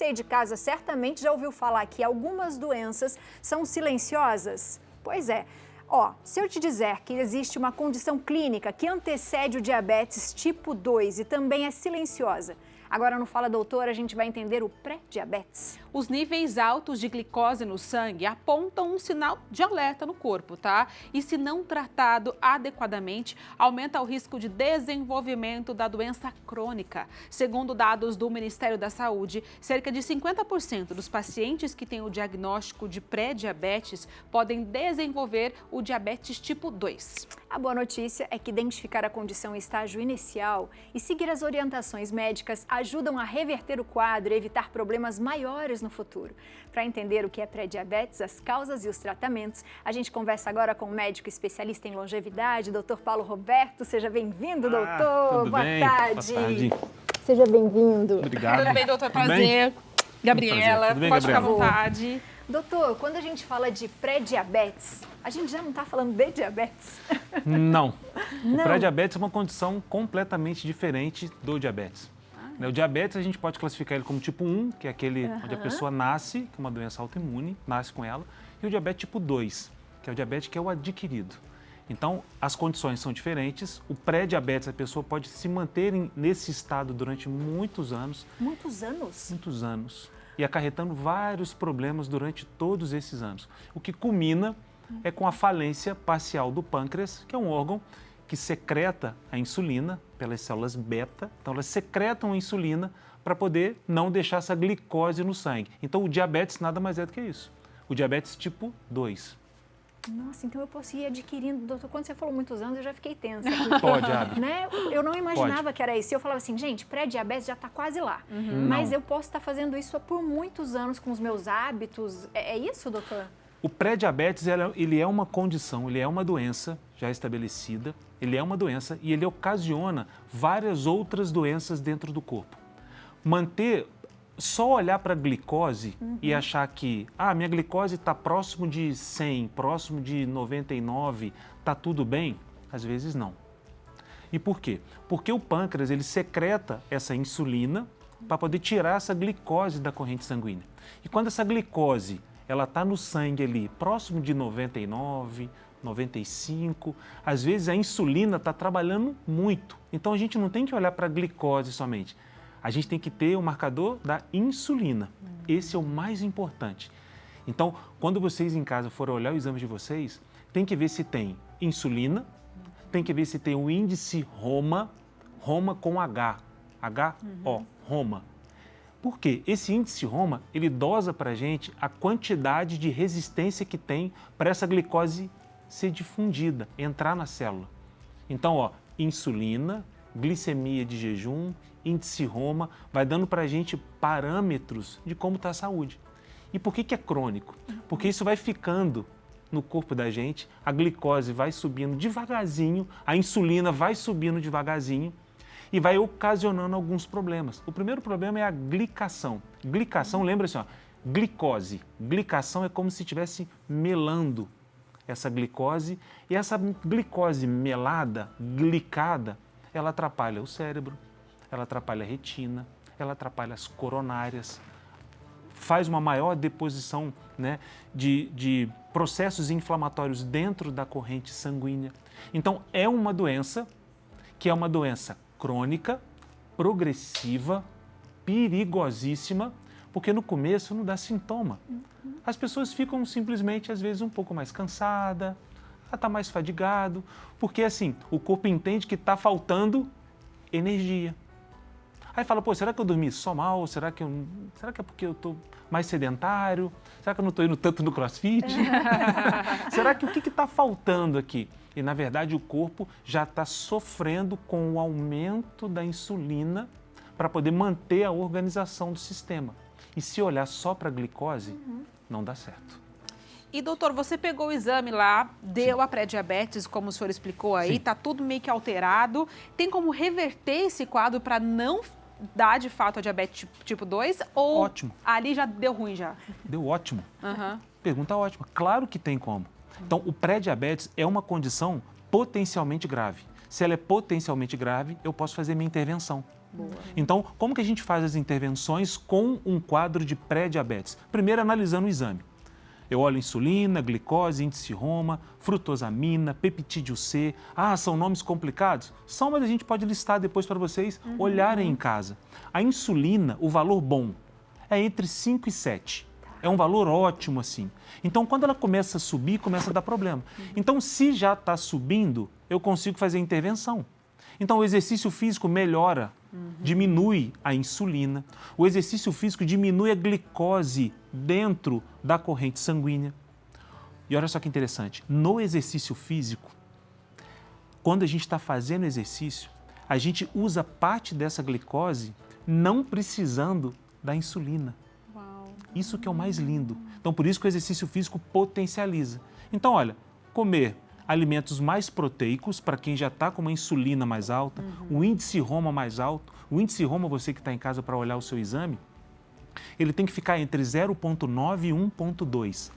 Você aí de casa certamente já ouviu falar que algumas doenças são silenciosas. Pois é. Ó, se eu te dizer que existe uma condição clínica que antecede o diabetes tipo 2 e também é silenciosa, agora no Fala Doutor a gente vai entender o pré-diabetes. Os níveis altos de glicose no sangue apontam um sinal de alerta no corpo, tá? E se não tratado adequadamente, aumenta o risco de desenvolvimento da doença crônica. Segundo dados do Ministério da Saúde, cerca de 50% dos pacientes que têm o diagnóstico de pré-diabetes podem desenvolver o diabetes tipo 2. A boa notícia é que identificar a condição em estágio inicial e seguir as orientações médicas ajudam a reverter o quadro e evitar problemas maiores no futuro. Para entender o que é pré-diabetes, as causas e os tratamentos, a gente conversa agora com o médico especialista em longevidade, Dr. Paulo Roberto. Seja bem-vindo, doutor. Tudo Boa bem? tarde. Boa tarde. Seja bem-vindo. Obrigado. Tudo bem, doutor? Tudo Prazer. bem? Gabriela, Tudo bem, pode ficar à Gabriela? vontade. Doutor, quando a gente fala de pré-diabetes, a gente já não está falando de diabetes? Não. Não. O pré-diabetes é uma condição completamente diferente do diabetes. O diabetes a gente pode classificar ele como tipo 1, que é aquele onde a pessoa nasce, que é uma doença autoimune, nasce com ela, e o diabetes tipo 2, que é o diabetes que é o adquirido. Então, as condições são diferentes. O pré-diabetes, a pessoa pode se manter nesse estado durante muitos anos. Muitos anos? Muitos anos. E acarretando vários problemas durante todos esses anos. O que culmina é com a falência parcial do pâncreas, que é um órgão que secreta a insulina pelas células beta. Então, elas secretam a insulina para poder não deixar essa glicose no sangue. Então, o diabetes nada mais é do que isso. O diabetes tipo 2. Nossa, então eu posso ir adquirindo, doutor. Quando você falou muitos anos, eu já fiquei tensa. Pode, Abby. Né? Eu não imaginava que era isso. Eu falava assim, gente, pré-diabetes já está quase lá. Mas eu posso estar fazendo isso por muitos anos com os meus hábitos. É isso, doutor? O pré-diabetes, ele é uma condição, ele é uma doença já estabelecida, ele é uma doença e ele ocasiona várias outras doenças dentro do corpo. Só olhar para a glicose e achar que, minha glicose está próximo de 100, próximo de 99, está tudo bem? Às vezes não. E por quê? Porque o pâncreas, ele secreta essa insulina para poder tirar essa glicose da corrente sanguínea. E quando essa glicose ela está no sangue ali, próximo de 99, 95, às vezes a insulina está trabalhando muito. Então a gente não tem que olhar para a glicose somente. A gente tem que ter o marcador da insulina. Esse é o mais importante. Então, quando vocês em casa forem olhar o exame de vocês, tem que ver se tem insulina, tem que ver se tem o índice ROMA, ROMA com H, H-O, ROMA. Por quê? Esse índice ROMA, ele dosa para a gente a quantidade de resistência que tem para essa glicose ser difundida, entrar na célula. Então, insulina, glicemia de jejum, índice ROMA, vai dando para a gente parâmetros de como está a saúde. E por que é crônico? Porque isso vai ficando no corpo da gente, a glicose vai subindo devagarzinho, a insulina vai subindo devagarzinho e vai ocasionando alguns problemas. O primeiro problema é a glicação. Glicação, lembra-se, glicose. Glicação é como se estivesse melando essa glicose e essa glicose melada, glicada, ela atrapalha o cérebro, ela atrapalha a retina, ela atrapalha as coronárias, faz uma maior deposição, né, de processos inflamatórios dentro da corrente sanguínea. Então, é uma doença que é uma doença crônica, progressiva, perigosíssima, porque no começo não dá sintoma. As pessoas ficam simplesmente, às vezes, um pouco mais cansadas, está mais fadigado, porque assim, o corpo entende que está faltando energia. Aí fala, será que eu dormi só mal? Será que é porque eu estou mais sedentário? Será que eu não estou indo tanto no crossfit? Será que o que está faltando aqui? E, na verdade, o corpo já está sofrendo com o aumento da insulina para poder manter a organização do sistema. E se olhar só para a glicose, não dá certo. E, doutor, você pegou o exame lá, deu a pré-diabetes, como o senhor explicou aí, está tudo meio que alterado. Tem como reverter esse quadro para não dar, de fato, a diabetes tipo 2? Ou ótimo. Ali já deu ruim já? Deu ótimo. Pergunta ótima. Claro que tem como. Então, o pré-diabetes é uma condição potencialmente grave. Se ela é potencialmente grave, eu posso fazer minha intervenção. Boa. Então, como que a gente faz as intervenções com um quadro de pré-diabetes? Primeiro, analisando o exame. Eu olho insulina, glicose, índice Roma, frutosamina, peptídeo C. Ah, são nomes complicados? São, mas a gente pode listar depois para vocês olharem em casa. A insulina, o valor bom, é entre 5 e 7. É um valor ótimo, assim. Então, quando ela começa a subir, começa a dar problema. Então, se já está subindo, eu consigo fazer a intervenção. Então, o exercício físico melhora, diminui a insulina. O exercício físico diminui a glicose dentro da corrente sanguínea. E olha só que interessante, no exercício físico, quando a gente está fazendo exercício, a gente usa parte dessa glicose não precisando da insulina. Uau. Isso que é o mais lindo. Então, por isso que o exercício físico potencializa. Então, olha, comer alimentos mais proteicos para quem já está com uma insulina mais alta, o índice Roma mais alto. O índice Roma, você que está em casa para olhar o seu exame, ele tem que ficar entre 0,9 e 1,2.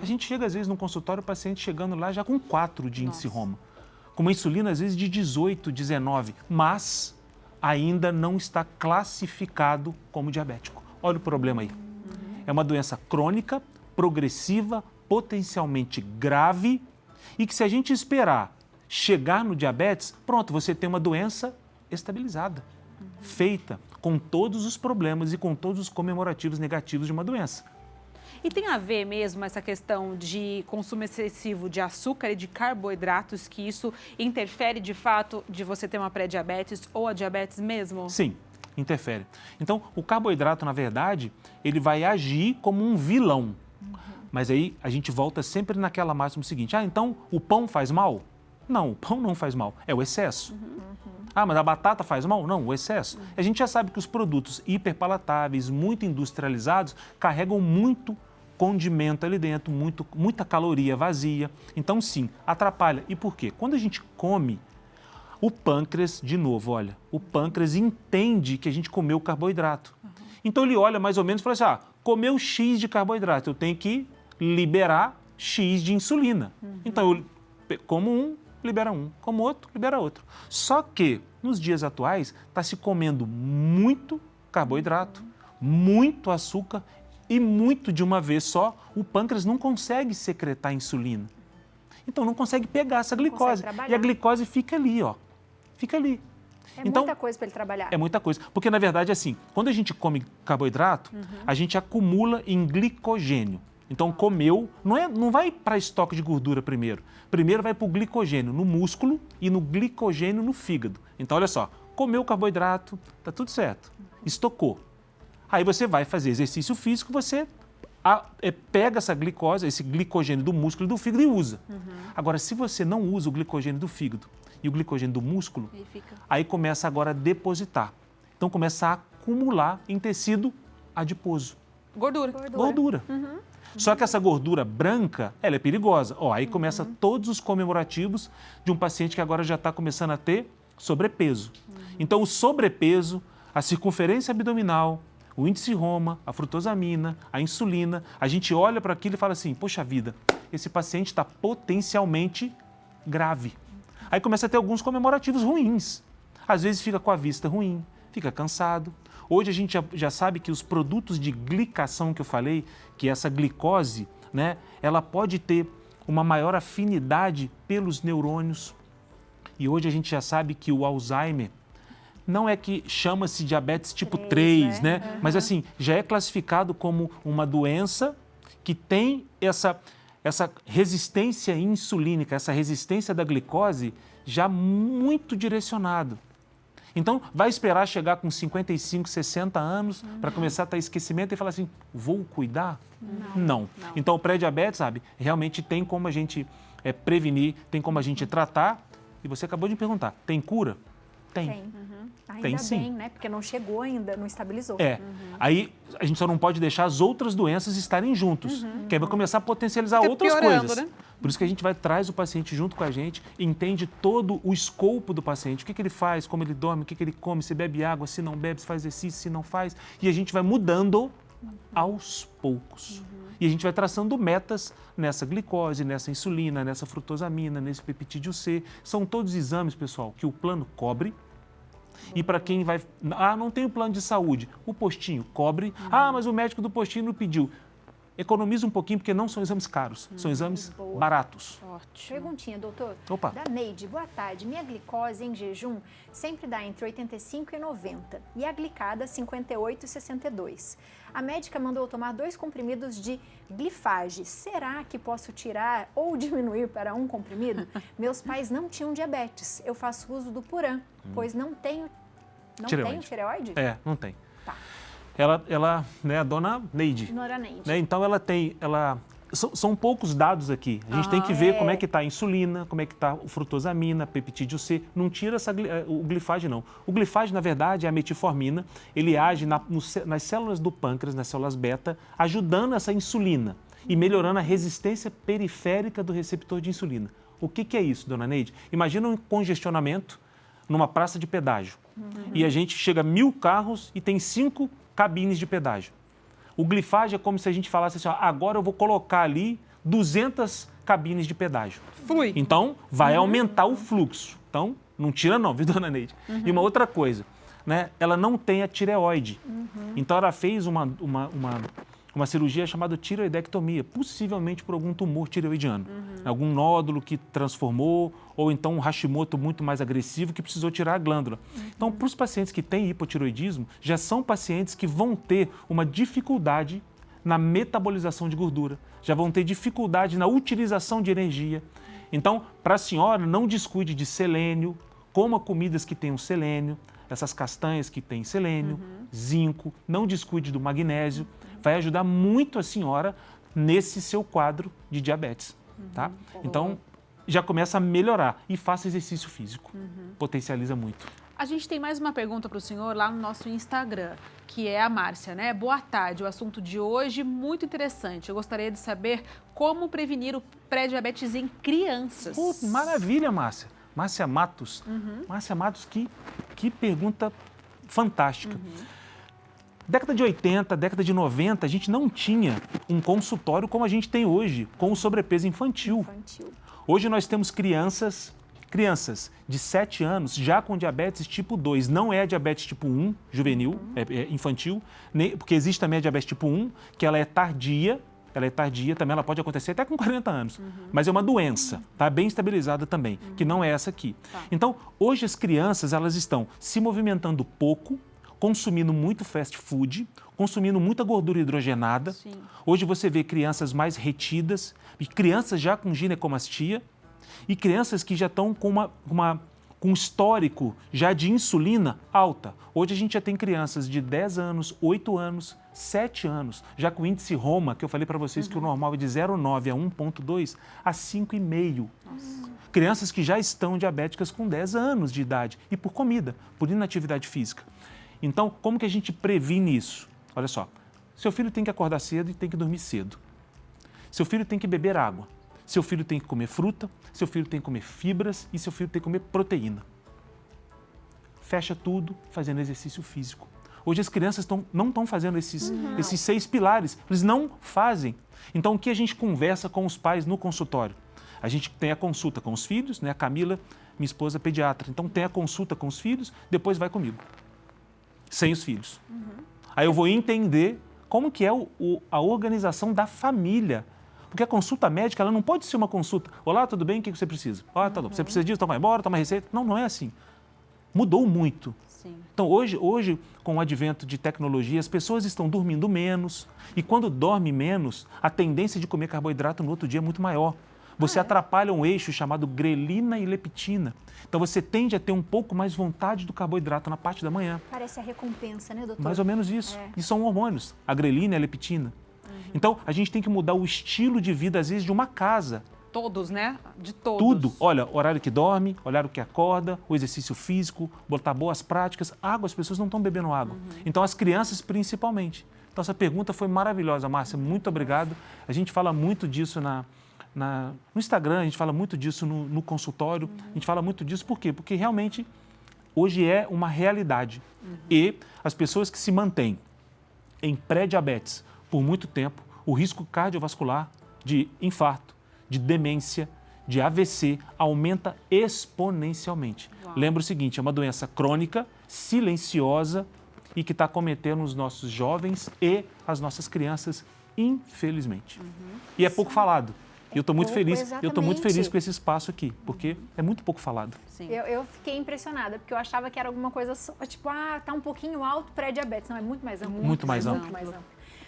A gente chega, às vezes, no consultório, o paciente chegando lá já com 4 de índice Roma. Com uma insulina, às vezes, de 18, 19, mas ainda não está classificado como diabético. Olha o problema aí. É uma doença crônica, progressiva, potencialmente grave e que, se a gente esperar chegar no diabetes, pronto, você tem uma doença estabilizada, feita com todos os problemas e com todos os comemorativos negativos de uma doença. E tem a ver mesmo essa questão de consumo excessivo de açúcar e de carboidratos, que isso interfere de fato de você ter uma pré-diabetes ou a diabetes mesmo? Sim, interfere. Então, o carboidrato, na verdade, ele vai agir como um vilão. Mas aí a gente volta sempre naquela máxima seguinte, então o pão faz mal? Não, o pão não faz mal, é o excesso. Ah, mas a batata faz mal? Não, o excesso. A gente já sabe que os produtos hiperpalatáveis, muito industrializados, carregam muito condimento ali dentro, muita caloria vazia. Então, sim, atrapalha. E por quê? Quando a gente come, o pâncreas, de novo, olha, o pâncreas entende que a gente comeu carboidrato. Então, ele olha mais ou menos e fala assim, comeu X de carboidrato, eu tenho que liberar X de insulina. Então, eu como um, libera um, como outro, libera outro. Só que, nos dias atuais, está se comendo muito carboidrato, muito açúcar e muito de uma vez só, o pâncreas não consegue secretar insulina. Então, não consegue pegar essa glicose. E a glicose fica ali, ó. Fica ali. Então, muita coisa para ele trabalhar. É muita coisa. Porque, na verdade, assim, quando a gente come carboidrato, a gente acumula em glicogênio. Então, comeu, não vai para estoque de gordura primeiro. Primeiro vai para o glicogênio no músculo e no glicogênio no fígado. Então, olha só, comeu carboidrato, tá tudo certo, estocou. Aí você vai fazer exercício físico, você pega essa glicose, esse glicogênio do músculo e do fígado e usa. Agora, se você não usa o glicogênio do fígado e o glicogênio do músculo, aí começa agora a depositar. Então, começa a acumular em tecido adiposo. Gordura. Só que essa gordura branca, ela é perigosa. Aí começa todos os comemorativos de um paciente que agora já está começando a ter sobrepeso. Então, o sobrepeso, a circunferência abdominal, o índice Roma, a frutosamina, a insulina, a gente olha para aquilo e fala assim, poxa vida, esse paciente está potencialmente grave. Aí começa a ter alguns comemorativos ruins. Às vezes fica com a vista ruim, fica cansado. Hoje a gente já sabe que os produtos de glicação que eu falei, que essa glicose, né, ela pode ter uma maior afinidade pelos neurônios. E hoje a gente já sabe que o Alzheimer não é que chama-se diabetes tipo 3, né? Mas assim, já é classificado como uma doença que tem essa resistência insulínica, essa resistência da glicose já muito direcionado. Então, vai esperar chegar com 55, 60 anos para começar a ter esquecimento e falar assim, vou cuidar? Não. Então, o pré-diabetes, sabe, realmente tem como a gente prevenir, tem como a gente tratar. E você acabou de me perguntar, tem cura? Tem. Ainda bem, né? Porque não chegou ainda, não estabilizou. Aí a gente só não pode deixar as outras doenças estarem juntos, que aí vai começar a potencializar outras coisas. Né? Por isso que a gente traz o paciente junto com a gente, entende todo o escopo do paciente, o que ele faz, como ele dorme, o que ele come, se bebe água, se não bebe, se faz exercício, se não faz. E a gente vai mudando aos poucos. E a gente vai traçando metas nessa glicose, nessa insulina, nessa frutosamina, nesse peptídeo C. São todos exames, pessoal, que o plano cobre. E para quem vai... não tenho plano de saúde. O postinho cobre. Mas o médico do postinho não pediu. Economiza um pouquinho, porque não são exames caros, são exames baratos. Ótimo. Perguntinha, doutor. Opa. Da Neide, boa tarde. Minha glicose em jejum sempre dá entre 85 e 90 e a glicada 58 e 62. A médica mandou eu tomar 2 comprimidos de glifage. Será que posso tirar ou diminuir para um comprimido? Meus pais não tinham diabetes. Eu faço uso do Puran, pois não tenho tireoide? Não tem. Tá. Ela, né, a dona Neide. Dona Neide. Né, então são poucos dados aqui. A gente tem que ver como é que está a insulina, como é que está o frutosamina, peptídeo C. Não tira o glifage, não. O glifage, na verdade, é a metformina. Ele age nas células do pâncreas, nas células beta, ajudando essa insulina e melhorando a resistência periférica do receptor de insulina. O que é isso, dona Neide? Imagina um congestionamento numa praça de pedágio. E a gente chega a 1000 carros e tem 5 cabines de pedágio. O glifage é como se a gente falasse assim, agora eu vou colocar ali 200 cabines de pedágio. Flui. Então, vai aumentar o fluxo. Então, não tira não, viu, dona Neide? E uma outra coisa, né? Ela não tem a tireoide. Então, ela fez uma cirurgia chamada tireoidectomia, possivelmente por algum tumor tireoidiano. Algum nódulo que transformou, ou então um Hashimoto muito mais agressivo que precisou tirar a glândula. Então, para os pacientes que têm hipotireoidismo, já são pacientes que vão ter uma dificuldade na metabolização de gordura, já vão ter dificuldade na utilização de energia. Então, para a senhora, não descuide de selênio, coma comidas que tenham selênio, essas castanhas que têm selênio, zinco, não descuide do magnésio, vai ajudar muito a senhora nesse seu quadro de diabetes, tá? Então, já começa a melhorar e faça exercício físico, potencializa muito. A gente tem mais uma pergunta para o senhor lá no nosso Instagram, que é a Márcia, né? Boa tarde, o assunto de hoje muito interessante. Eu gostaria de saber como prevenir o pré-diabetes em crianças. Maravilha, Márcia. Márcia Matos. Márcia Matos, que pergunta fantástica. Década de 80, década de 90, a gente não tinha um consultório como a gente tem hoje, com o sobrepeso infantil. Hoje nós temos crianças de 7 anos já com diabetes tipo 2. Não é a diabetes tipo 1, juvenil, é infantil, porque existe também a diabetes tipo 1, que ela é tardia, também ela pode acontecer até com 40 anos, mas é uma doença, tá bem estabilizada também, que não é essa aqui. Então, hoje as crianças, elas estão se movimentando pouco, consumindo muito fast food, consumindo muita gordura hidrogenada. Sim. Hoje você vê crianças mais retidas, e crianças já com ginecomastia, e crianças que já estão com um histórico já de insulina alta. Hoje a gente já tem crianças de 10 anos, 8 anos, 7 anos, já com o índice Roma, que eu falei para vocês que o normal é de 0,9 a 1,2 a 5,5. Crianças que já estão diabéticas com 10 anos de idade e por comida, por inatividade física. Então, como que a gente previne isso? Olha só, seu filho tem que acordar cedo e tem que dormir cedo. Seu filho tem que beber água. Seu filho tem que comer fruta, seu filho tem que comer fibras e seu filho tem que comer proteína. Fecha tudo fazendo exercício físico. Hoje as crianças não estão fazendo esses 6 pilares, eles não fazem. Então, o que a gente conversa com os pais no consultório? A gente tem a consulta com os filhos, né? A Camila, minha esposa, pediatra. Então, tem a consulta com os filhos, depois vai comigo. Sem os filhos. Aí eu vou entender como que é a organização da família. Porque a consulta médica, ela não pode ser uma consulta. Olá, tudo bem? O que você precisa? Tá bom. Você precisa disso? Toma embora, toma receita. Não é assim. Mudou muito. Sim. Então, hoje, com o advento de tecnologia, as pessoas estão dormindo menos. E quando dorme menos, a tendência de comer carboidrato no outro dia é muito maior. Você atrapalha um eixo chamado grelina e leptina. Então, você tende a ter um pouco mais vontade do carboidrato na parte da manhã. Parece a recompensa, né, doutor? Mais ou menos isso. E são hormônios, a grelina e a leptina. Então, a gente tem que mudar o estilo de vida, às vezes, de uma casa. Todos, né? De todos. Tudo. Olha, horário que dorme, horário que acorda, o exercício físico, botar boas práticas. Água, as pessoas não estão bebendo água. Então, as crianças, principalmente. Então, essa pergunta foi maravilhosa, Márcia. Muito obrigado. A gente fala muito disso no Instagram, a gente fala muito disso no consultório. A gente fala muito disso por quê? Porque realmente hoje é uma realidade. E as pessoas que se mantêm em pré-diabetes por muito tempo, o risco cardiovascular de infarto, de demência, de AVC aumenta exponencialmente. Lembra o seguinte, é uma doença crônica silenciosa e que está cometendo os nossos jovens e as nossas crianças, infelizmente. E é pouco falado. Eu estou muito feliz. Eu estou muito feliz com esse espaço aqui, porque é muito pouco falado. Sim. Eu fiquei impressionada, porque eu achava que era alguma coisa só, tipo, tá um pouquinho alto pré-diabetes. Não, é muito mais amplo. Muito mais amplo. Muito mais amplo.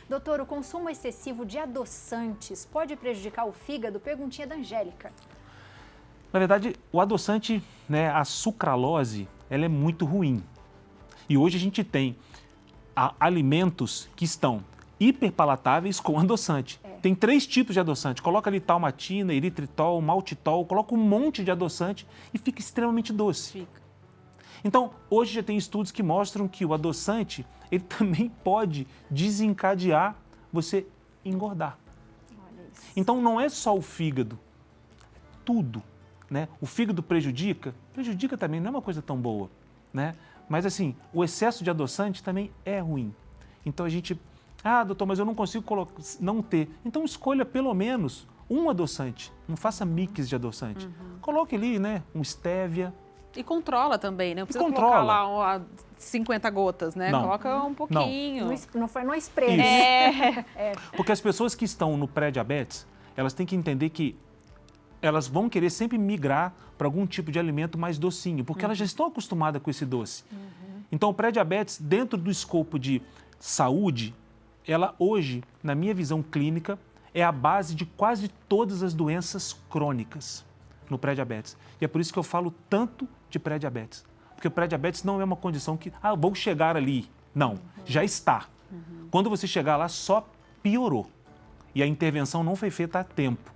Doutor, o consumo excessivo de adoçantes pode prejudicar o fígado? Perguntinha da Angélica. Na verdade, o adoçante, né, a sucralose, ela é muito ruim. E hoje a gente tem alimentos que estão hiperpalatáveis com adoçante. Tem 3 tipos de adoçante. Coloca ali talmatina, eritritol, maltitol, coloca um monte de adoçante e fica extremamente doce. Fica. Então, hoje já tem estudos que mostram que o adoçante, ele também pode desencadear você engordar. Olha isso. Então, não é só o fígado, tudo, né? O fígado prejudica também, não é uma coisa tão boa, né? Mas assim, o excesso de adoçante também é ruim. Então a gente, doutor, mas eu não consigo não ter. Então escolha pelo menos um adoçante, não faça mix de adoçante. Coloque ali, né, um stevia. E controla também, né? Não precisa controla. colocar lá 50 gotas, né? Não. Coloca um pouquinho. Não foi no spray, Isso. né? Porque as pessoas que estão no pré-diabetes, elas têm que entender que elas vão querer sempre migrar para algum tipo de alimento mais docinho, porque elas já estão acostumadas com esse doce. Então, o pré-diabetes, dentro do escopo de saúde, ela hoje, na minha visão clínica, é a base de quase todas as doenças crônicas no pré-diabetes. E é por isso que eu falo tanto de pré-diabetes. Porque o pré-diabetes não é uma condição que, vou chegar ali. Não, já está. Quando você chegar lá, só piorou. E a intervenção não foi feita a tempo.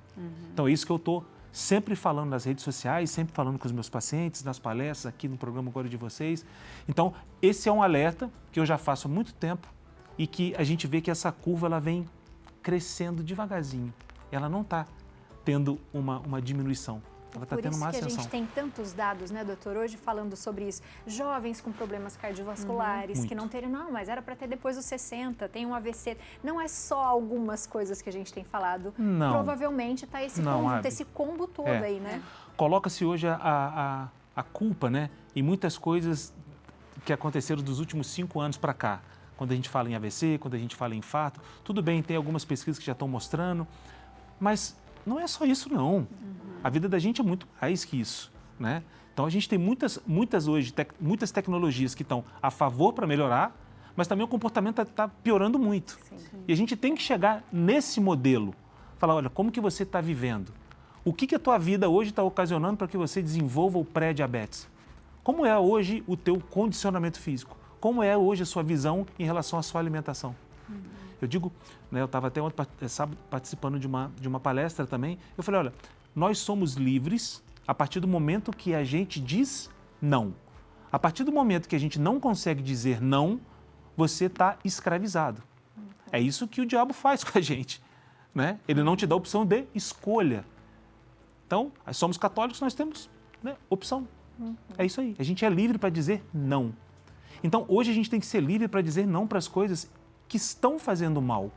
Então, é isso que eu estou sempre falando nas redes sociais, sempre falando com os meus pacientes, nas palestras, aqui no programa agora de vocês. Então, esse é um alerta que eu já faço há muito tempo e que a gente vê que essa curva ela vem crescendo devagarzinho. Ela não está tendo uma diminuição. Ela está tendo uma ascensão. Por isso que a gente tem tantos dados, né, doutor, hoje falando sobre isso. Jovens com problemas cardiovasculares, que não teriam, mas era para ter depois dos 60, tem um AVC. Não é só algumas coisas que a gente tem falado. Não. Provavelmente está esse combo todo aí, né? Coloca-se hoje a culpa, né, em muitas coisas que aconteceram dos últimos 5 anos para cá. Quando a gente fala em AVC, quando a gente fala em infarto, tudo bem, tem algumas pesquisas que já estão mostrando, mas não é só isso, não. A vida da gente é muito mais que isso, né? Então, a gente tem muitas tecnologias que estão a favor para melhorar, mas também o comportamento está piorando muito. Sim. E a gente tem que chegar nesse modelo, falar, olha, como que você está vivendo? O que a tua vida hoje está ocasionando para que você desenvolva o pré-diabetes? Como é hoje o teu condicionamento físico? Como é hoje a sua visão em relação à sua alimentação? Eu digo, né, eu estava até ontem participando de uma palestra também, eu falei, olha, nós somos livres a partir do momento que a gente diz não. A partir do momento que a gente não consegue dizer não, você está escravizado. É isso que o diabo faz com a gente, né? Ele não te dá opção de escolha. Então, somos católicos, nós temos, né, opção. É isso aí, a gente é livre para dizer não. Então, hoje a gente tem que ser livre para dizer não para as coisas que estão fazendo mal.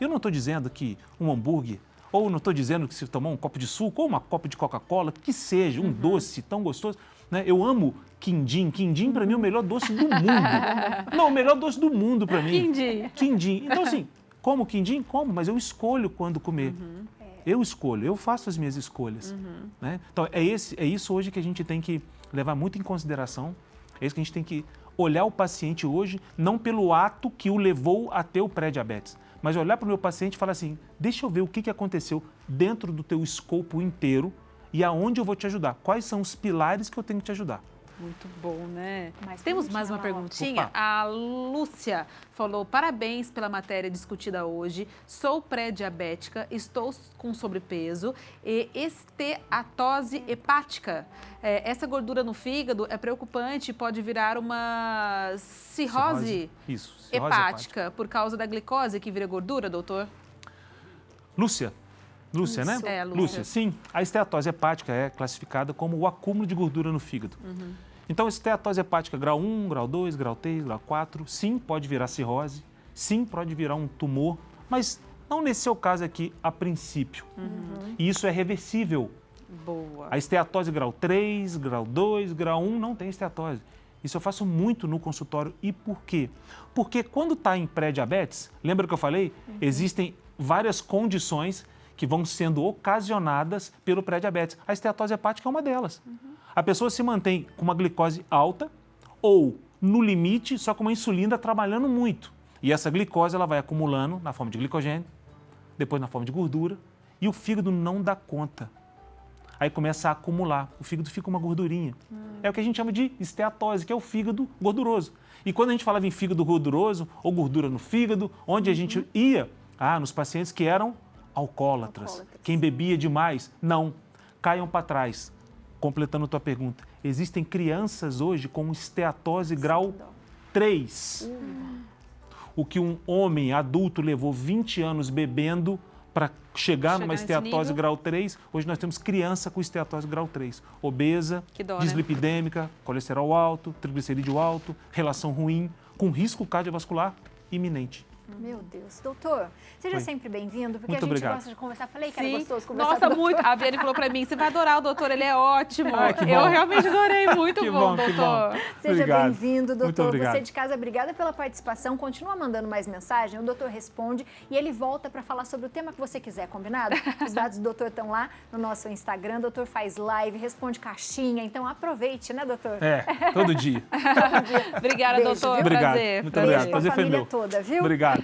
Eu não estou dizendo que um hambúrguer, ou não estou dizendo que se tomar um copo de suco, ou uma copa de Coca-Cola, que seja um doce tão gostoso, né? Eu amo quindim. Quindim, para mim, é o melhor doce do mundo. Não, o melhor doce do mundo para mim. Quindim. Então, assim, como quindim? Como, mas eu escolho quando comer. Eu escolho, eu faço as minhas escolhas. Né? Então, é isso hoje que a gente tem que levar muito em consideração. É isso que a gente tem que olhar o paciente hoje, não pelo ato que o levou a ter o pré-diabetes, mas olhar para o meu paciente e falar assim, deixa eu ver o que aconteceu dentro do teu escopo inteiro e aonde eu vou te ajudar. Quais são os pilares que eu tenho que te ajudar? Muito bom, né? Mas Temos mais uma perguntinha? Opa. A Lúcia falou, parabéns pela matéria discutida hoje. Sou pré-diabética, estou com sobrepeso e esteatose hepática. Essa gordura no fígado é preocupante e pode virar uma cirrose hepática por causa da glicose que vira gordura, doutor? Lúcia, né? É, Lúcia. Sim. A esteatose hepática é classificada como o acúmulo de gordura no fígado. Então, esteatose hepática grau 1, grau 2, grau 3, grau 4, sim, pode virar cirrose, sim, pode virar um tumor, mas não nesse seu caso aqui, a princípio. E isso é reversível. Boa. A esteatose grau 3, grau 2, grau 1 não tem esteatose. Isso eu faço muito no consultório. E por quê? Porque quando está em pré-diabetes, lembra que eu falei? Existem várias condições que vão sendo ocasionadas pelo pré-diabetes. A esteatose hepática é uma delas. A pessoa se mantém com uma glicose alta ou no limite, só com uma insulina trabalhando muito. E essa glicose ela vai acumulando na forma de glicogênio, depois na forma de gordura, e o fígado não dá conta. Aí começa a acumular, o fígado fica uma gordurinha. É o que a gente chama de esteatose, que é o fígado gorduroso. E quando a gente falava em fígado gorduroso, ou gordura no fígado, onde a gente ia? Nos pacientes que eram alcoólatras. Quem bebia demais? Não. Caiam para trás. Completando a tua pergunta, existem crianças hoje com esteatose grau 3. O que um homem adulto levou 20 anos bebendo para chegar numa esteatose grau 3, hoje nós temos criança com esteatose grau 3. Obesa, dislipidêmica, colesterol alto, triglicerídeo alto, relação ruim, com risco cardiovascular iminente. Meu Deus. Doutor, seja sempre bem-vindo, porque Muito a gente obrigado. gosta de conversar. Falei que era gostoso conversar Nossa, com o doutor. muito. A Viane falou pra mim, você vai adorar o doutor, ele é ótimo. Que bom. Eu realmente adorei, muito Que bom, bom, que doutor. bom. Seja Obrigado. bem-vindo, doutor. Muito obrigado. Você de casa, obrigada pela participação. Continua mandando mais mensagem, o doutor responde e ele volta para falar sobre o tema que você quiser, combinado? Os dados do doutor estão lá no nosso Instagram, o doutor faz live, responde caixinha, então aproveite, né, doutor? Todo dia. Obrigada, Beijo, doutor. viu? Obrigado. Prazer. Muito prazer. obrigado. Beijo pra Prazer foi família meu. toda, viu? Obrigado.